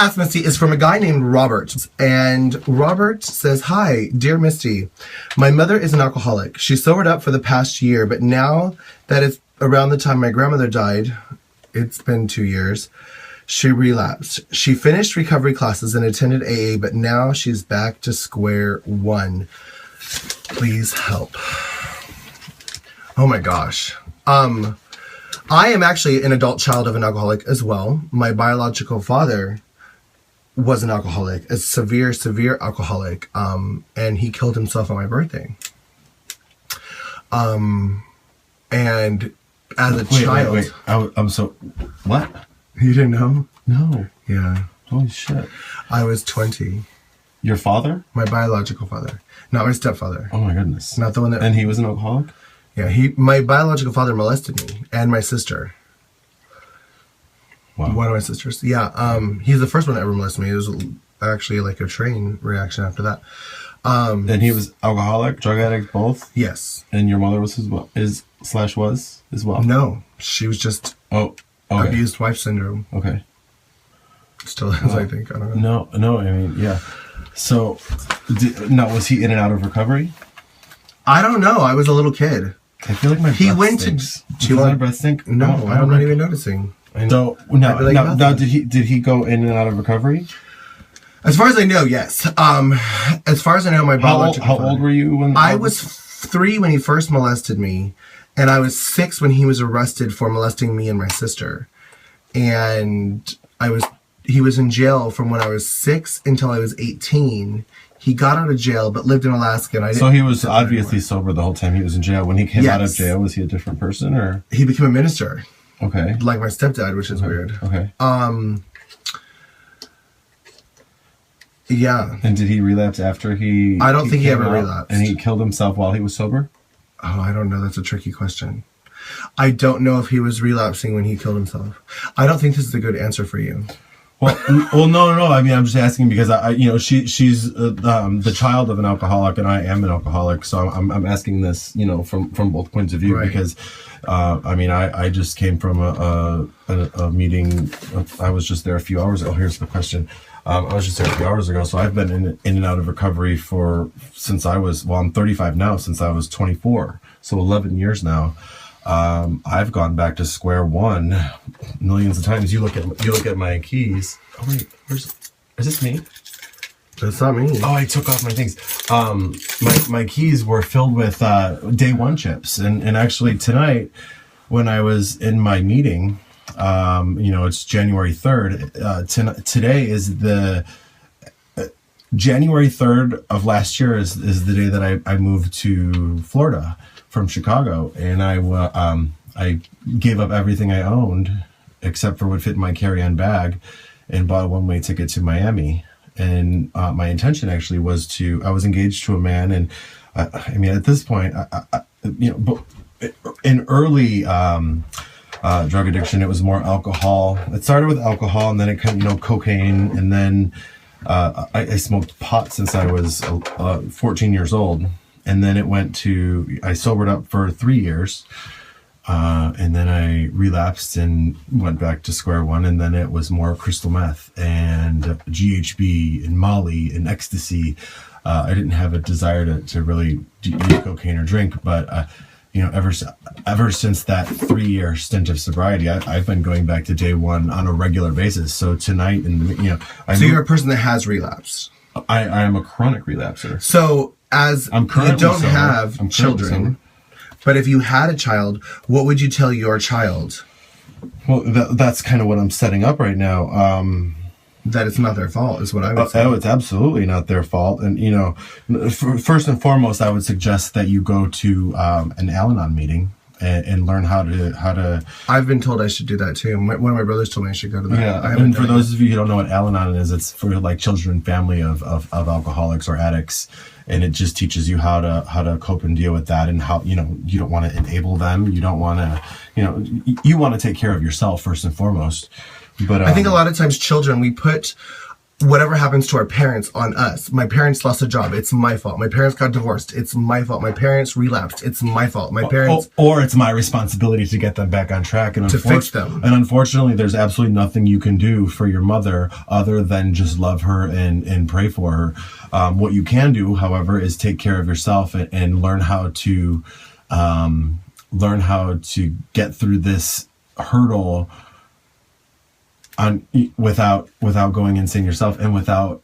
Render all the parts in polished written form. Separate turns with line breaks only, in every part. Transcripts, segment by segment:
Ask Misty is from a guy named Robert. And Robert says, "Hi, dear Misty. My mother is an alcoholic. She sobered up for the past year, but now that it's around the time my grandmother died, it's been 2 years, she relapsed. She finished recovery classes and attended AA, but now she's back to square one. Please help." Oh my gosh. I am actually an adult child of an alcoholic as well. My biological father was an alcoholic, a severe alcoholic, and he killed himself on my birthday. And as a child...
Wait. I'm so... What?
You didn't know?
No.
Yeah.
Holy shit.
I was 20.
Your father?
My biological father. Not my stepfather.
Oh my goodness.
Not the one that...
And he was an alcoholic?
Yeah, my biological father molested me and my sister.
Wow.
One of my sisters. Yeah, he's the first one that ever molested me. It was actually like a train reaction after that.
And he was alcoholic, drug addict, both?
Yes.
And your mother was was as well?
No, she was just abused wife syndrome.
Okay.
Still is, I think. I don't know.
No, I mean, yeah. So, was he in and out of recovery?
I don't know. I was a little kid.
I feel like my breath stinks. Does my breath stink?
No, I'm not even noticing.
So now, did he go in and out of recovery?
As far as I know, yes. As far as I know, my biological
father. How old were you when?
I was 3 when he first molested me, and I was 6 when he was arrested for molesting me and my sister. And he was in jail from when I was 6 until I was 18. He got out of jail, but lived in Alaska. And
so he was obviously sober the whole time he was in jail. When he came out of jail, was he a different person, or
he became a minister?
Okay,
like my stepdad, which is weird.
Okay.
Yeah.
And did he relapse after he?
I don't think he ever relapsed.
And he killed himself while he was sober?
Oh, I don't know. That's a tricky question. I don't know if he was relapsing when he killed himself. I don't think this is a good answer for you.
Well, no. I mean, I'm just asking because she's the child of an alcoholic, and I am an alcoholic. So I'm asking this, from both points of view, right. Because, I just came from a meeting. I was just there a few hours ago. Here's the question. I was just there a few hours ago. So I've been in and out of recovery since I'm 35 now, since I was 24. So 11 years now. I've gone back to square one millions of times. You look at my keys. Oh wait, is this me?
That's not me.
Oh, I took off my things. My keys were filled with day one chips, and actually tonight when I was in my meeting, it's January 3rd. Today is the January 3rd of last year is the day that I moved to Florida from Chicago, and I gave up everything I owned except for what fit in my carry-on bag, and bought a one-way ticket to Miami. And my intention actually was I was engaged to a man, and at this point, in early drug addiction, it was more alcohol. It started with alcohol, and then it cocaine, and then I smoked pot since I was 14 years old. And then I sobered up for 3 years, and then I relapsed and went back to square one, and then it was more crystal meth and GHB and Molly and ecstasy. I didn't have a desire to really use cocaine or drink, but ever since that 3-year stint of sobriety, I've been going back to day one on a regular basis. So tonight,
so you're a person that has relapsed.
I am a chronic relapser.
So you don't have children, but if you had a child, what would you tell your child?
Well, that's kind of what I'm setting up right now.
That it's not their fault is what I would say.
Oh, it's absolutely not their fault. And, first and foremost, I would suggest that you go to an Al-Anon meeting and learn how to. I've
been told I should do that too. One of my brothers told me I should go to that.
Yeah, and for those of you who don't know what Al-Anon is, it's for like children and family of alcoholics or addicts, and it just teaches you how to cope and deal with that, and how you don't want to enable them. You don't want to you want to take care of yourself first and foremost. But
I think a lot of times children, we put whatever happens to our parents on us. My parents lost a job. It's my fault. My parents got divorced. It's my fault. My parents relapsed. It's my fault. My parents...
Or it's my responsibility to get them back on track. And
to fix them.
And unfortunately, there's absolutely nothing you can do for your mother other than just love her and pray for her. What you can do, however, is take care of yourself and learn how to get through this hurdle without going insane yourself, and without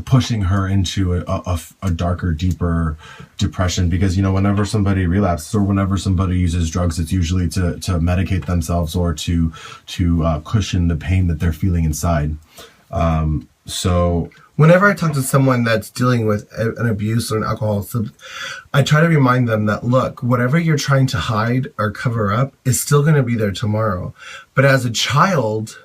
pushing her into a darker, deeper depression. Because whenever somebody relapses or whenever somebody uses drugs, it's usually to medicate themselves or to cushion the pain that they're feeling inside. So
whenever I talk to someone that's dealing with an abuse or an alcohol, I try to remind them that, look, whatever you're trying to hide or cover up is still going to be there tomorrow. But as a child,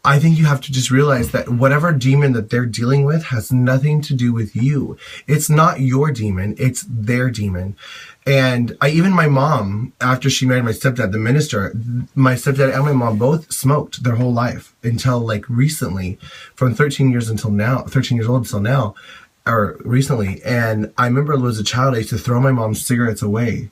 I think you have to just realize that whatever demon that they're dealing with has nothing to do with you. It's not your demon, it's their demon. And even my mom, after she married my stepdad, the minister, my stepdad and my mom both smoked their whole life until like recently, from 13 years old until now, or recently. And I remember as a child, I used to throw my mom's cigarettes away,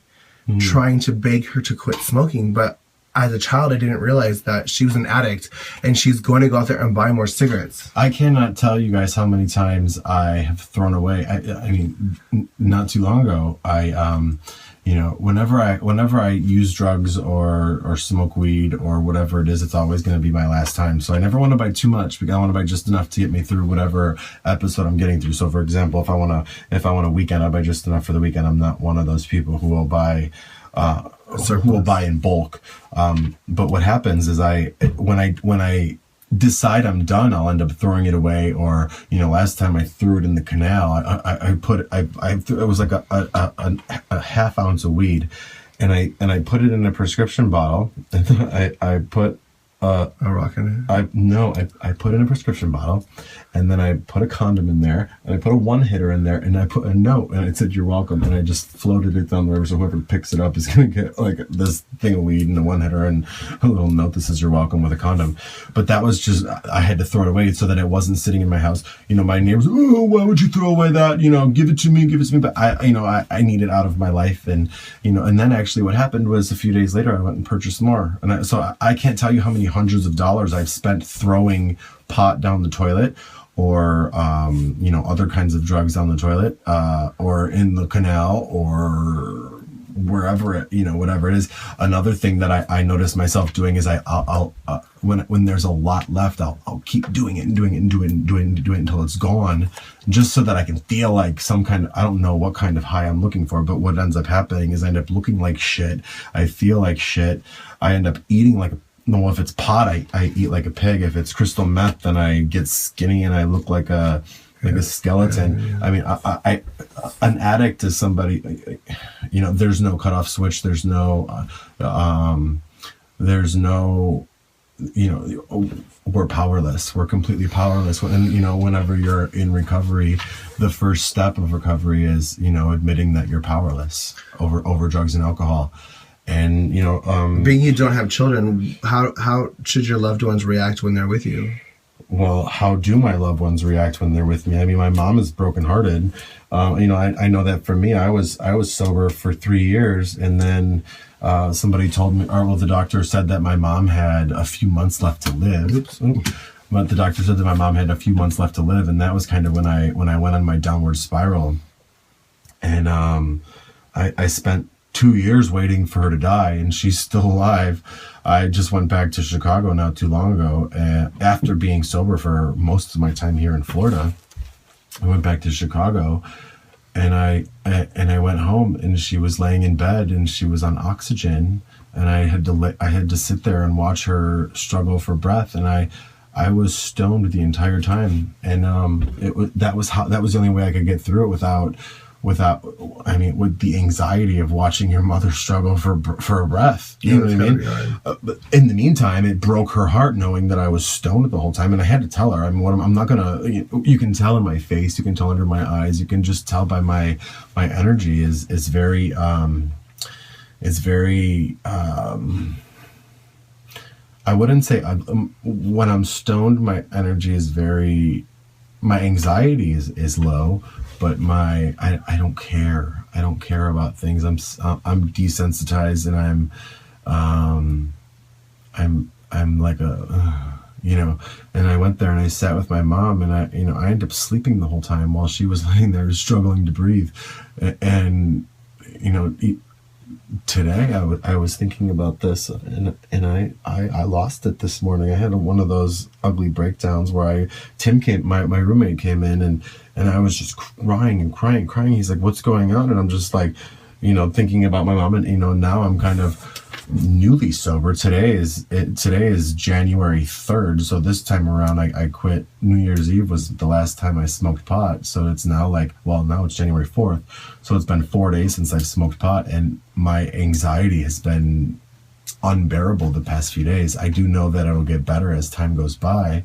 trying to beg her to quit smoking. But as a child, I didn't realize that she was an addict and she's going to go out there and buy more cigarettes.
I cannot tell you guys how many times I have thrown away. I mean, not too long ago, whenever I use drugs or smoke weed or whatever it is, it's always going to be my last time. So I never want to buy too much, because I want to buy just enough to get me through whatever episode I'm getting through. So for example, if I want a weekend, I buy just enough for the weekend. I'm not one of those people who will buy in bulk. But what happens is when I decide I'm done, I'll end up throwing it away. Or, last time I threw it in the canal, it was like a half ounce of weed, and I put it in a prescription bottle. And I put
a rock in
it? I put in a prescription bottle, and then I put a condom in there, and I put a one-hitter in there, and I put a note, and it said, "You're welcome," and I just floated it down the river, so whoever picks it up is going to get like this thing of weed and a one-hitter and a little note that says, "You're welcome," with a condom. But that was just, I had to throw it away so that it wasn't sitting in my house. My neighbors, "Oh, why would you throw away that? Give it to me. But I need it out of my life. And, and then actually what happened was a few days later, I went and purchased more. And so I can't tell you how many hundreds of dollars I've spent throwing pot down the toilet, or other kinds of drugs down the toilet, or in the canal, or wherever whatever it is. Another thing that I notice myself doing is I'll when there's a lot left, I'll keep doing it until it's gone, just so that I can feel like some kind of, I don't know what kind of high I'm looking for, but what ends up happening is I end up looking like shit. I feel like shit. I end up eating like if it's pot, I eat like a pig. If it's crystal meth, then I get skinny and I look like a skeleton. Yeah. I mean, I an addict is somebody, there's no cutoff switch. There's no, we're powerless. We're completely powerless. And, whenever you're in recovery, the first step of recovery is, admitting that you're powerless over drugs and alcohol. And,
being you don't have children, how should your loved ones react when they're with you?
Well, how do my loved ones react when they're with me? I mean, my mom is brokenhearted. I know that for me, I was sober for 3 years, and then somebody told me, the doctor said that my mom had a few months left to live. Oops. But the doctor said that my mom had a few months left to live, and that was kind of when I went on my downward spiral. And I spent 2 years waiting for her to die, and she's still alive. I just went back to Chicago not too long ago, after being sober for most of my time here in Florida. I went back to Chicago, and I went home, and she was laying in bed, and she was on oxygen, and I had to sit there and watch her struggle for breath, and I was stoned the entire time, and that was the only way I could get through it without with the anxiety of watching your mother struggle for a breath. You know what I mean? But in the meantime, it broke her heart knowing that I was stoned the whole time, and I had to tell her. I mean, I'm not gonna. You can tell in my face. You can tell under my eyes. You can just tell by my energy is very. I wouldn't say when I'm stoned, my energy is my anxiety is low, but I don't care. I don't care about things. I'm desensitized, and I'm like and I went there and I sat with my mom, and I ended up sleeping the whole time while she was laying there struggling to breathe. And today I was thinking about this, and I lost it this morning. I had one of those ugly breakdowns where my roommate came in, and I was just crying and crying. He's like, "What's going on?" And I'm just like, thinking about my mom, and now I'm kind of newly sober. Today is January 3rd, so this time around I quit. New Year's Eve was the last time I smoked pot, so it's now now it's January 4th, so it's been 4 days since I've smoked pot, and my anxiety has been unbearable the past few days. I do know that it'll get better as time goes by,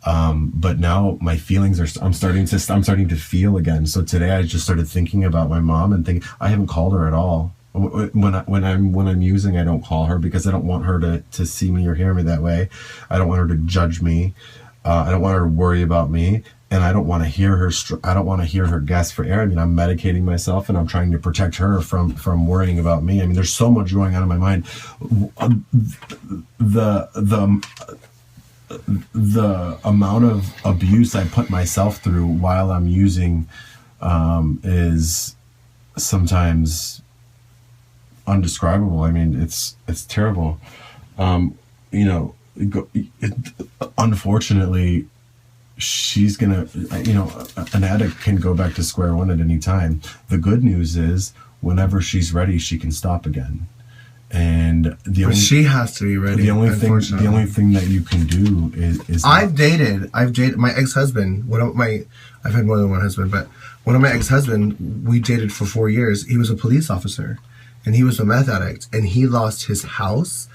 but now my feelings I'm starting to feel again. So today I just started thinking about my mom and thinking, I haven't called her at all. When I'm using, I don't call her because I don't want her to see me or hear me that way. I don't want her to judge me. I don't want her to worry about me, and I don't want to hear her. I don't want to hear her gasp for air. I mean, I'm medicating myself, and I'm trying to protect her from worrying about me. I mean, there's so much going on in my mind. The amount of abuse I put myself through while I'm using is sometimes undescribable. I mean, it's terrible. Unfortunately, she's gonna, an addict can go back to square one at any time. The good news is, whenever she's ready, she can stop again. And
she has to be ready.
The only thing that you can do is
I've dated my ex-husband. I've had more than one husband, but one of my ex-husband, we dated for 4 years. He was a police officer, and he was a meth addict, and he lost his house,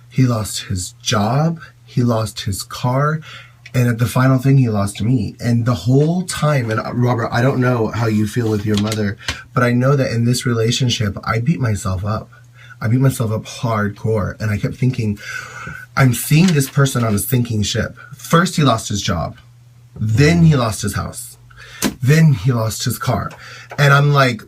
he lost his job, he lost his car, and at the final thing, he lost me. And the whole time, and Robert, I don't know how you feel with your mother, but I know that in this relationship, I beat myself up. I beat myself up hardcore, and I kept thinking, I'm seeing this person on a sinking ship. First, he lost his job. Then he lost his house. Then he lost his car. And I'm like,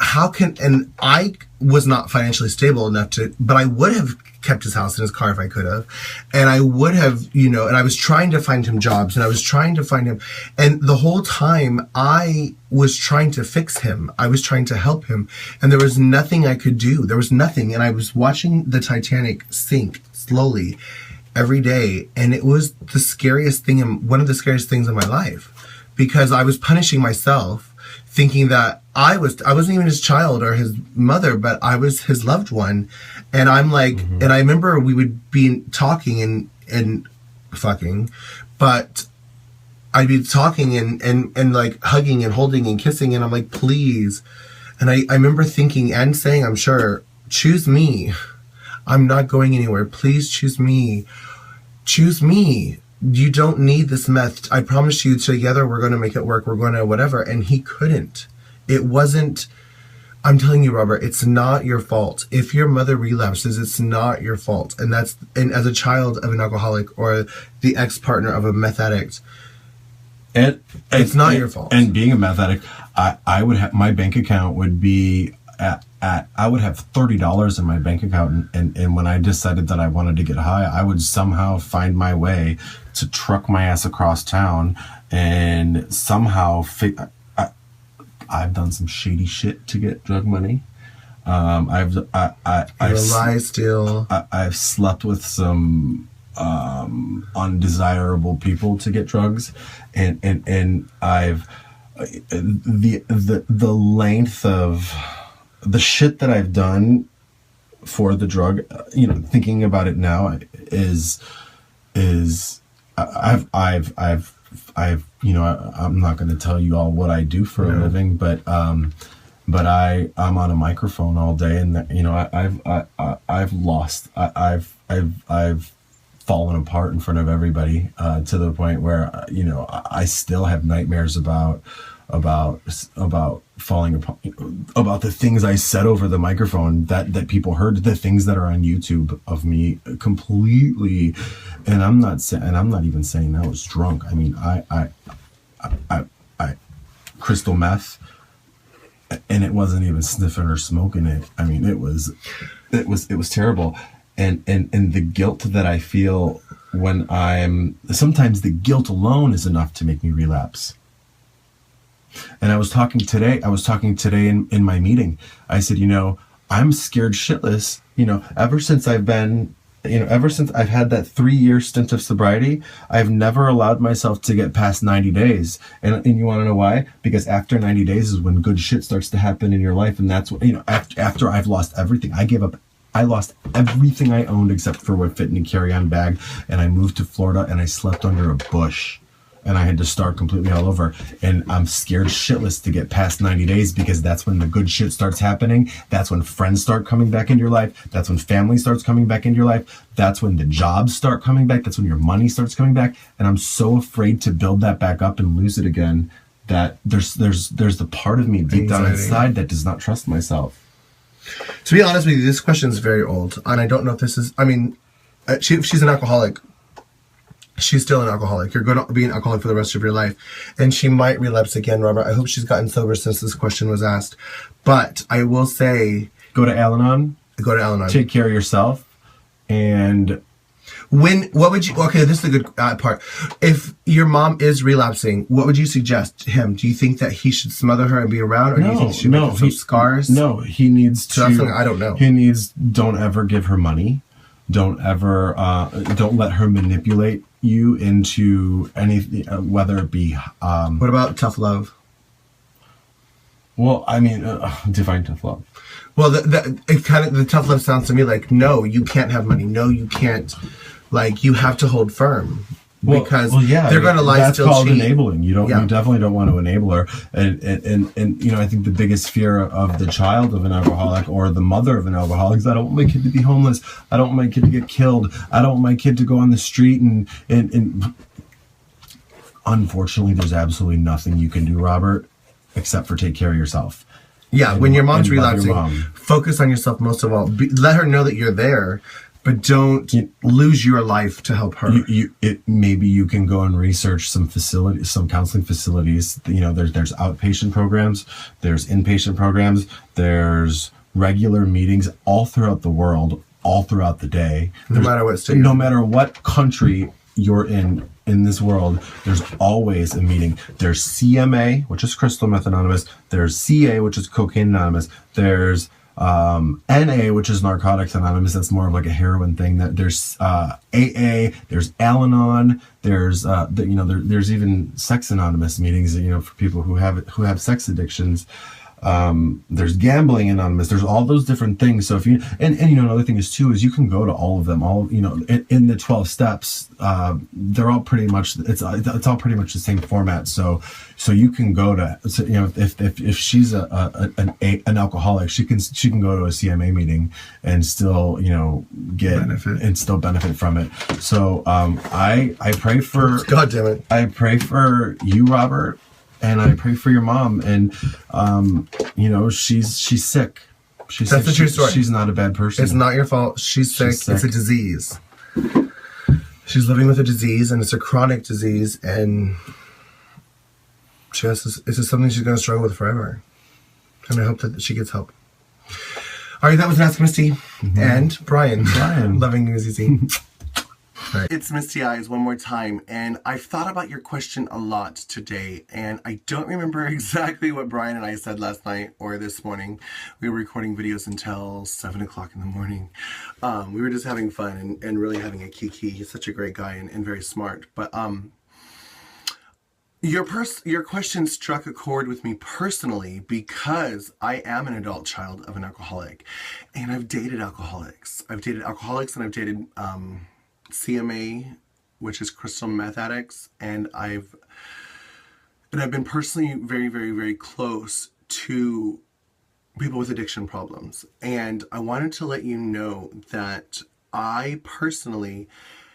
how can, and I was not financially stable enough but I would have kept his house and his car if I could have. And I would have, and I was trying to find him jobs, and I was trying to find him. And the whole time I was trying to fix him. I was trying to help him. And there was nothing I could do. There was nothing. And I was watching the Titanic sink slowly every day. And it was the scariest thing, one of the scariest things in my life, because I was punishing myself, thinking that I wasn't even his child or his mother, but I was his loved one. And I'm like, mm-hmm. And I remember we would be talking and fucking, but I'd be talking and like hugging and holding and kissing, and I'm like, please. And I remember thinking and saying, I'm sure, choose me. I'm not going anywhere. Please choose me. Choose me. You don't need this meth. I promise you, together we're going to make it work. We're going to whatever. And he couldn't. It wasn't. I'm telling you, Robert, it's not your fault. If your mother relapses, it's not your fault. And as a child of an alcoholic or the ex-partner of a meth addict, it's not your fault.
And being a meth addict, I would have, my bank account would be I would have $30 in my bank account, and when I decided that I wanted to get high, I would somehow find my way to truck my ass across town and somehow I've done some shady shit to get drug money. I've slept with some undesirable people to get drugs, and I've the length of the shit that I've done for the drug, thinking about it now is I've I'm not going to tell you all what I do for a living, but I'm on a microphone all day, and I've lost, I've fallen apart in front of everybody, to the point where I still have nightmares about falling apart, about the things I said over the microphone that people heard, the things that are on YouTube of me completely. And I'm not even saying I was drunk. I mean, I crystal meth, and it wasn't even sniffing or smoking it. I mean, it was terrible. And the guilt that I feel when sometimes the guilt alone is enough to make me relapse. And I was talking today in my meeting. I said, I'm scared shitless, ever since I've had that 3-year stint of sobriety, I've never allowed myself to get past 90 days. And you want to know why? Because after 90 days is when good shit starts to happen in your life. And that's what, after I've lost everything, I lost everything I owned except for what fit in a carry-on bag. And I moved to Florida and I slept under a bush. And I had to start completely all over. And I'm scared shitless to get past 90 days because that's when the good shit starts happening. That's when friends start coming back into your life. That's when family starts coming back into your life. That's when the jobs start coming back. That's when your money starts coming back. And I'm so afraid to build that back up and lose it again that there's the part of me deep down inside that does not trust myself.
To be honest with you, this question is very old. And I don't know if this is, she's an alcoholic. She's still an alcoholic. You're going to be an alcoholic for the rest of your life. And she might relapse again, Robert. I hope she's gotten sober since this question was asked. But I will say...
Go to Al-Anon. Take care of yourself. And...
What would you... Okay, this is a good part. If your mom is relapsing, what would you suggest to him? Do you think that he should smother her and be around? Or do you think she should make some scars?
No, he needs to...
So that's something I don't know.
Don't ever give her money. Don't ever... don't let her manipulate you into anything, whether it be
what about tough love?
Well, I mean, define tough love.
Well, the tough love sounds to me like, no, you can't have money, no, you can't, like, you have to hold firm because they're going to lie,
that's
still
called
cheat.
Enabling. You definitely don't want to enable her. And I think the biggest fear of the child of an alcoholic or the mother of an alcoholic is, I don't want my kid to be homeless. I don't want my kid to get killed. I don't want my kid to go on the street and unfortunately, there's absolutely nothing you can do, Robert, except for take care of yourself.
Yeah, when your mom's relapsing, focus on yourself most of all. Let her know that you're there, but don't lose your life to help her.
Maybe you can go and research some facilities, some counseling facilities. There's outpatient programs, there's inpatient programs, there's regular meetings all throughout the world, all throughout the day.
No matter what state.
No matter what country you're in this world, there's always a meeting. There's CMA, which is Crystal Meth Anonymous. There's CA, which is Cocaine Anonymous. There's NA, which is Narcotics Anonymous. That's more of like a heroin thing. That there's AA. There's Al-Anon. There's there's even Sex Anonymous meetings. For people who have sex addictions. There's Gambling Anonymous. There's all those different things. So if you another thing is you can go to all of them. In the 12 steps, they're all pretty much it's all pretty much the same format. So you can go to if she's an alcoholic, she can go to a CMA meeting and still benefit from it. So I pray for
God damn it.
I pray for you, Robert. And I pray for your mom, and she's sick.
That's the true story.
She's not a bad person.
It's not your fault. She's sick. It's a disease. She's living with a disease, and it's a chronic disease, and it's just something she's going to struggle with forever. And I hope that she gets help. All right, that was Ask Misty and Brian. Loving you is easy. Right. It's Misty Eyez one more time, and I've thought about your question a lot today, and I don't remember exactly what Brian and I said last night or this morning. We were recording videos until 7 o'clock in the morning. We were just having fun and really having a kiki. He's such a great guy and very smart. But your question struck a chord with me personally because I am an adult child of an alcoholic, and I've dated alcoholics. I've dated alcoholics, and I've dated CMA, which is crystal meth addicts, and I've been personally very, very, very close to people with addiction problems. And I wanted to let you know that I personally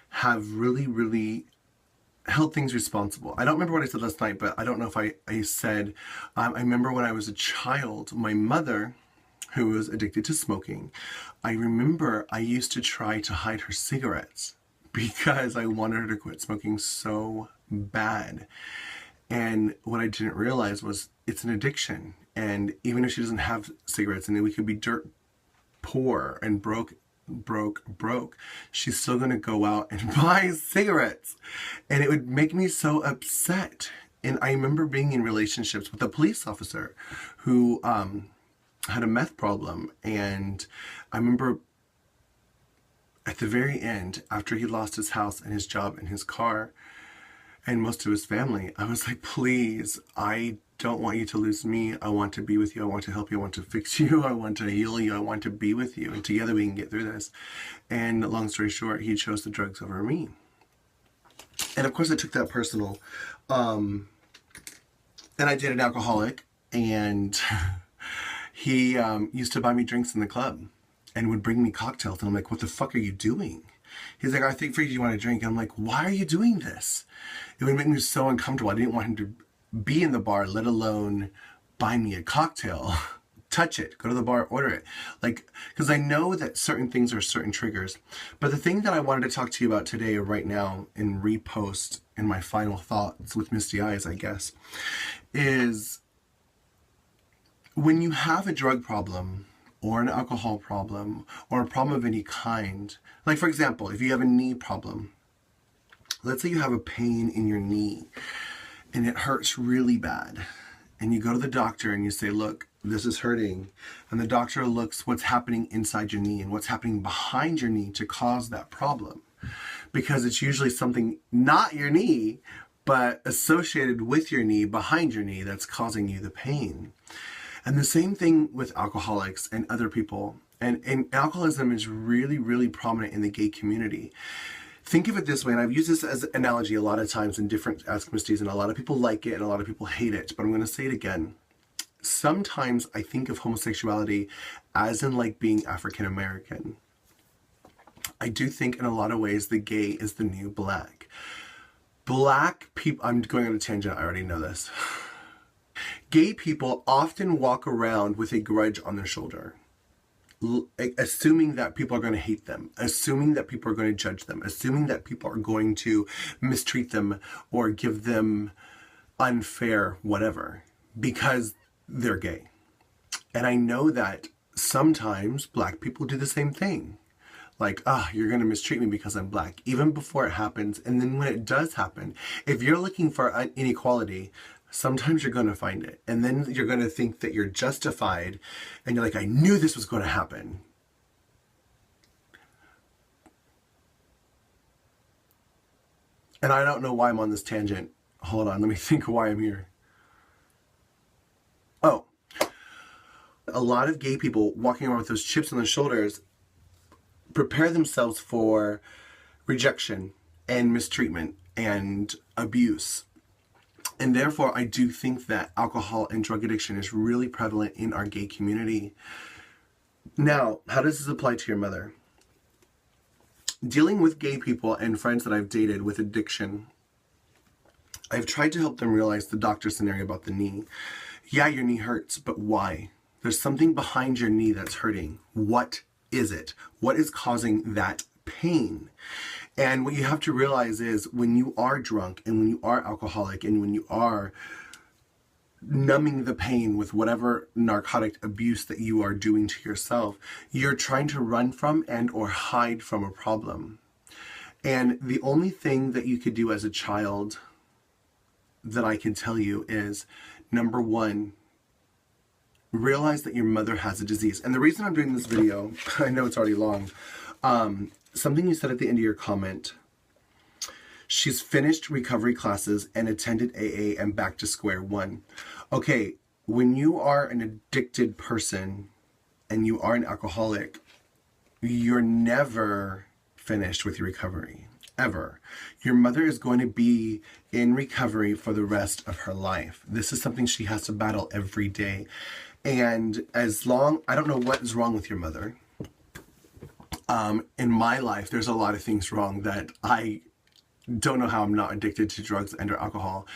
have really, really held things responsible. I don't remember what I said last night, but I don't know if I said, I remember when I was a child, my mother, who was addicted to smoking, I remember I used to try to hide her cigarettes because I wanted her to quit smoking so bad. And what I didn't realize was it's an addiction. And even if she doesn't have cigarettes, and then we could be dirt poor and broke, she's still going to go out and buy cigarettes. And it would make me so upset. And I remember being in relationships with a police officer who had a meth problem. And I remember at the very end, after he lost his house and his job and his car and most of his family, I was like, please, I don't want you to lose me. I want to be with you. I want to help you. I want to fix you. I want to heal you. I want to be with you. And together we can get through this. And long story short, he chose the drugs over me. And of course I took that personal. And I dated an alcoholic, and he used to buy me drinks in the club and would bring me cocktails. And I'm like, what the fuck are you doing? He's like, I think for you want a drink. And I'm like, why are you doing this? It would make me so uncomfortable. I didn't want him to be in the bar, let alone buy me a cocktail, touch it, go to the bar, order it. Like, because I know that certain things are certain triggers. But the thing that I wanted to talk to you about today, right now, in repost, in my final thoughts with Misty Eyez, I guess, is when you have a drug problem or an alcohol problem or a problem of any kind, like for example, if you have a knee problem, let's say you have a pain in your knee and it hurts really bad, and you go to the doctor and you say, look, this is hurting, and the doctor looks what's happening inside your knee and what's happening behind your knee to cause that problem, because it's usually something not your knee but associated with your knee, behind your knee, that's causing you the pain. And the same thing with alcoholics and other people. And alcoholism is really, really prominent in the gay community. Think of it this way, and I've used this as an analogy a lot of times in different Ask Misties, and a lot of people like it and a lot of people hate it, but I'm going to say it again. Sometimes I think of homosexuality as in like being African American. I do think in a lot of ways the gay is the new black. Black people, I'm going on a tangent, I already know this. Gay people often walk around with a grudge on their shoulder, assuming that people are going to hate them, assuming that people are going to judge them, assuming that people are going to mistreat them or give them unfair whatever, because they're gay. And I know that sometimes black people do the same thing. Like, you're going to mistreat me because I'm black, even before it happens. And then when it does happen, if you're looking for inequality, sometimes you're going to find it. And then you're going to think that you're justified. And you're like, I knew this was going to happen. And I don't know why I'm on this tangent. Hold on, let me think why I'm here. Oh, a lot of gay people walking around with those chips on their shoulders prepare themselves for rejection and mistreatment and abuse. And therefore, I do think that alcohol and drug addiction is really prevalent in our gay community. Now, how does this apply to your mother? Dealing with gay people and friends that I've dated with addiction, I've tried to help them realize the doctor scenario about the knee. Yeah, your knee hurts, but why? There's something behind your knee that's hurting. What is it? What is causing that pain? And what you have to realize is when you are drunk and when you are alcoholic and when you are numbing the pain with whatever narcotic abuse that you are doing to yourself, you're trying to run from and or hide from a problem. And the only thing that you could do as a child that I can tell you is, number one, realize that your mother has a disease. And the reason I'm doing this video, I know it's already long, something you said at the end of your comment, she's finished recovery classes and attended AA and back to square one. Okay, when you are an addicted person and you are an alcoholic, you're never finished with your recovery, ever. Your mother is going to be in recovery for the rest of her life. This is something she has to battle every day. And as long, I don't know what is wrong with your mother. In my life, there's a lot of things wrong that I don't know how I'm not addicted to drugs and or alcohol,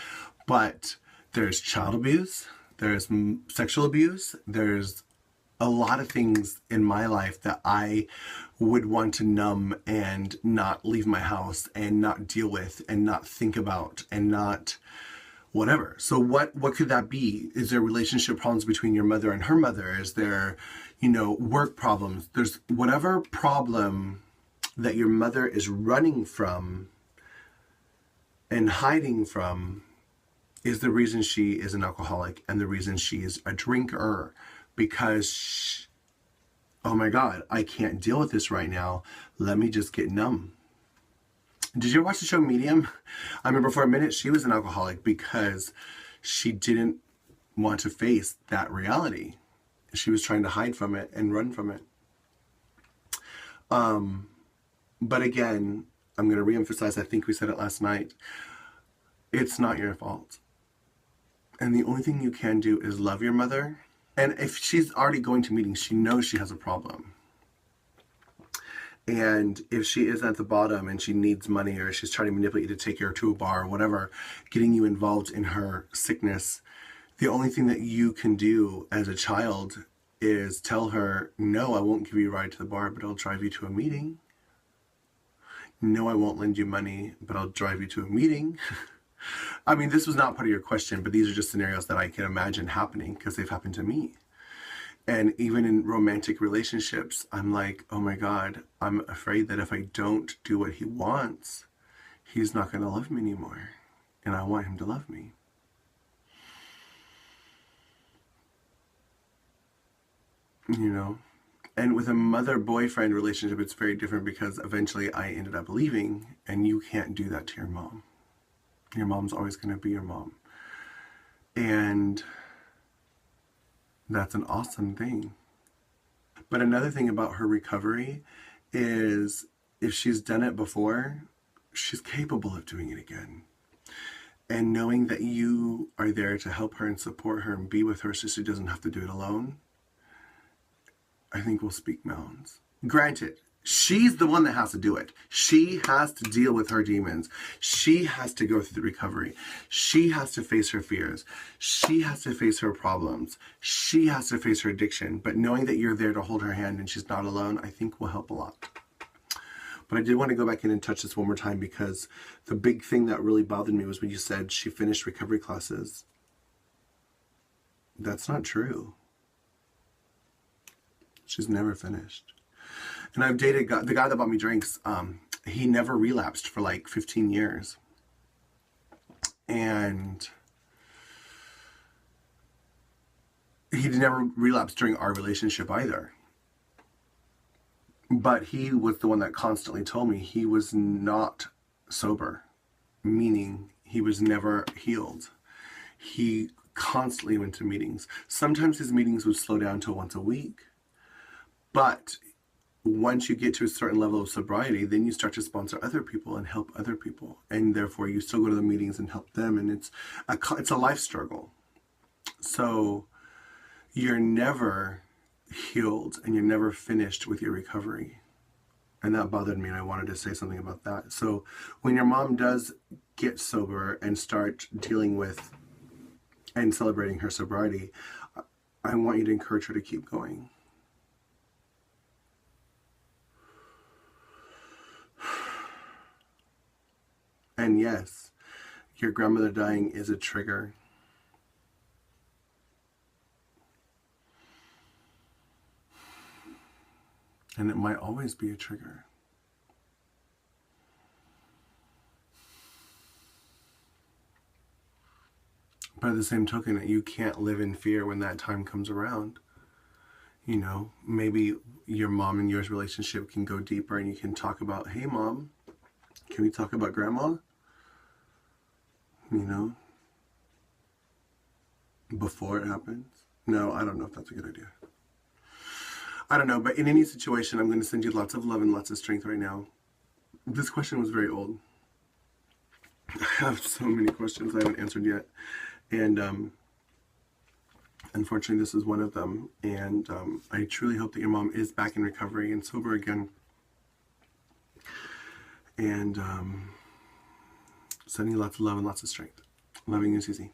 but there's child abuse, there's sexual abuse, there's a lot of things in my life that I would want to numb and not leave my house and not deal with and not think about and not whatever. So what could that be? Is there relationship problems between your mother and her mother? Is there, work problems? There's whatever problem that your mother is running from and hiding from is the reason she is an alcoholic and the reason she is a drinker. Because, oh my God, I can't deal with this right now. Let me just get numb. Did you ever watch the show Medium? I remember for a minute she was an alcoholic because she didn't want to face that reality. She was trying to hide from it and run from it. But again, I'm going to reemphasize, I think we said it last night, it's not your fault. And the only thing you can do is love your mother. And if she's already going to meetings, she knows she has a problem. And if she is at the bottom and she needs money or she's trying to manipulate you to take her to a bar or whatever, getting you involved in her sickness, the only thing that you can do as a child is tell her, no, I won't give you a ride to the bar, but I'll drive you to a meeting. No, I won't lend you money, but I'll drive you to a meeting. I mean, this was not part of your question, but these are just scenarios that I can imagine happening because they've happened to me. And even in romantic relationships, I'm like, oh my God, I'm afraid that if I don't do what he wants, he's not going to love me anymore. And I want him to love me. And with a mother-boyfriend relationship, it's very different because eventually I ended up leaving, and you can't do that to your mom. Your mom's always going to be your mom. And that's an awesome thing. But another thing about her recovery is if she's done it before, she's capable of doing it again. And knowing that you are there to help her and support her and be with her so she doesn't have to do it alone, I think will speak mountains. Granted, she's the one that has to do it. She has to deal with her demons. She has to go through the recovery. She has to face her fears. She has to face her problems. She has to face her addiction. But knowing that you're there to hold her hand and she's not alone, I think will help a lot. But I did want to go back in and touch this one more time because the big thing that really bothered me was when you said she finished recovery classes. That's not true. She's never finished. And I've dated the guy that bought me drinks. He never relapsed for like 15 years. And he never relapsed during our relationship either. But he was the one that constantly told me he was not sober, meaning he was never healed. He constantly went to meetings. Sometimes his meetings would slow down to once a week. But once you get to a certain level of sobriety, then you start to sponsor other people and help other people. And therefore, you still go to the meetings and help them. And it's a life struggle. So you're never healed and you're never finished with your recovery. And that bothered me, and I wanted to say something about that. So when your mom does get sober and start dealing with and celebrating her sobriety, I want you to encourage her to keep going. And yes, your grandmother dying is a trigger. And it might always be a trigger. By the same token, you can't live in fear when that time comes around. Maybe your mom and yours relationship can go deeper and you can talk about, hey mom, can we talk about grandma? Before it happens. No, I don't know if that's a good idea. I don't know, but in any situation, I'm going to send you lots of love and lots of strength right now. This question was very old. I have so many questions I haven't answered yet. And unfortunately, this is one of them. And I truly hope that your mom is back in recovery and sober again. And Sending you lots of love and lots of strength. Loving you, Susie.